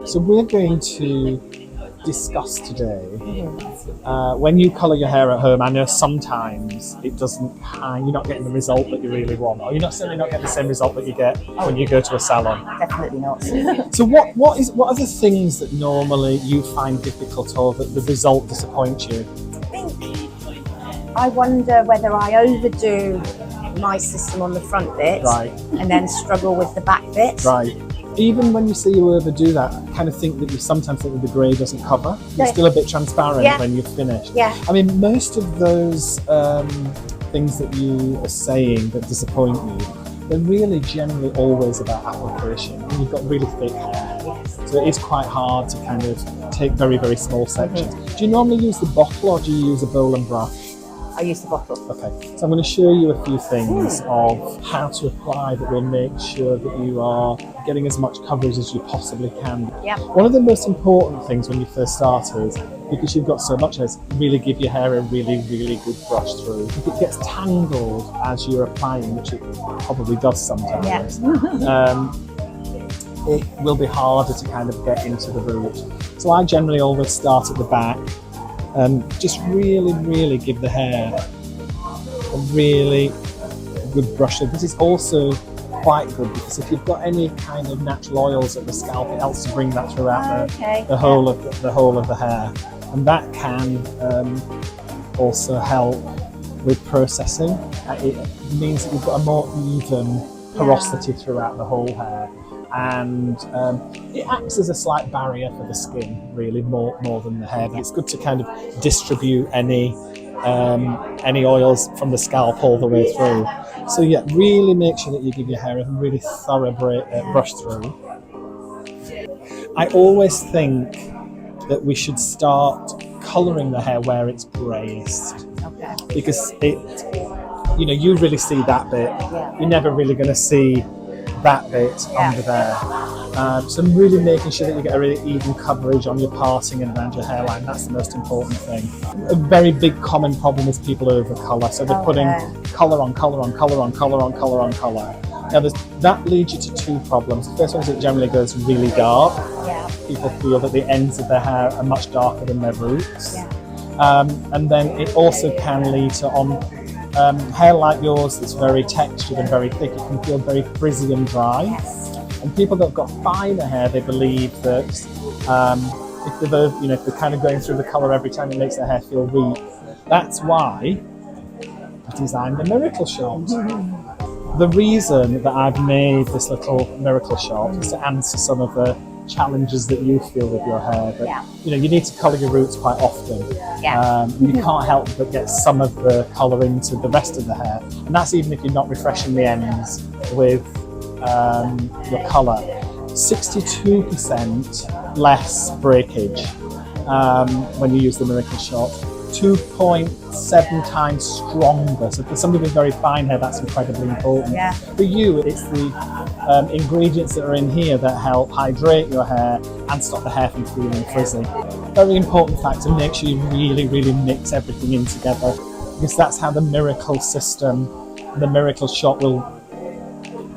So we're going to discuss today when you colour your hair at home. I know sometimes it doesn't, you're not getting the result that you really want, or you're certainly not getting the same result that you get when you go to a salon. Definitely not. So what are the things that normally you find difficult, or that the result disappoints you? I wonder whether I overdo my system on the front bit, Right. and then struggle with the back bit. Right. Even when you say you overdo that, I kind of think that you sometimes think that the grey doesn't cover. It's Yeah. still a bit transparent Yeah. when you've finished. Yeah. I mean, most of those things that you are saying that disappoint you, they're really generally always about application. And you've got really thick hair, Yes. so it is quite hard to kind of take very, very small sections. Do you normally use the bottle, or do you use a bowl and brush? I use the bottle. Okay, so I'm going to show you a few things of how to apply that will make sure that you are getting as much coverage as you possibly can. Yeah. One of the most important things when you first start is, because you've got so much hair, is really give your hair a really, really good brush through. If it gets tangled as you're applying, which it probably does sometimes, it will be harder to kind of get into the root. So I generally always start at the back and just really, really give the hair a really good brush. This is also quite good because if you've got any kind of natural oils at the scalp, it helps to bring that throughout the whole of the hair, and that can also help with processing. It means that you've got a more even porosity throughout the whole hair, and it acts as a slight barrier for the skin, really, more than the hair. But it's good to kind of distribute any oils from the scalp all the way through. So yeah, really make sure that you give your hair a really thorough brush through. I always think that we should start colouring the hair where it's greyest, because you really see that bit. You're never really going to see that bit under there. So really making sure that you get a really even coverage on your parting and around your hairline. That's the most important thing. A very big common problem is people over colour. So they're putting colour on colour on colour on colour on colour on colour. Now that leads you to two problems. The first one is it generally goes really dark. People feel that the ends of their hair are much darker than their roots. And then it also can lead to, on hair like yours that's very textured and very thick, it can feel very frizzy and dry. And people that have got finer hair, they believe that if they're kind of going through the colour every time, it makes their hair feel weak. That's why I designed the Miracle Shot. The reason that I've made this little Miracle Shot is to answer some of the challenges that you feel with your hair. But you need to colour your roots quite often. You can't help but get some of the colour into the rest of the hair, and that's even if you're not refreshing the ends with your colour. 62% less breakage when you use the Miracle Shot. 2.7 times stronger. So for somebody with very fine hair, that's incredibly important. For you, it's the ingredients that are in here that help hydrate your hair and stop the hair from feeling frizzy. Very important fact to make sure you really, really mix everything in together, because that's how the Miracle system, the Miracle Shot, will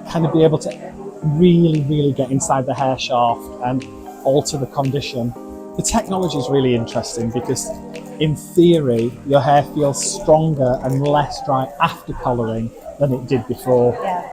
kind of be able to really, really get inside the hair shaft and alter the condition. The technology is really interesting because in theory, your hair feels stronger and less dry after colouring than it did before.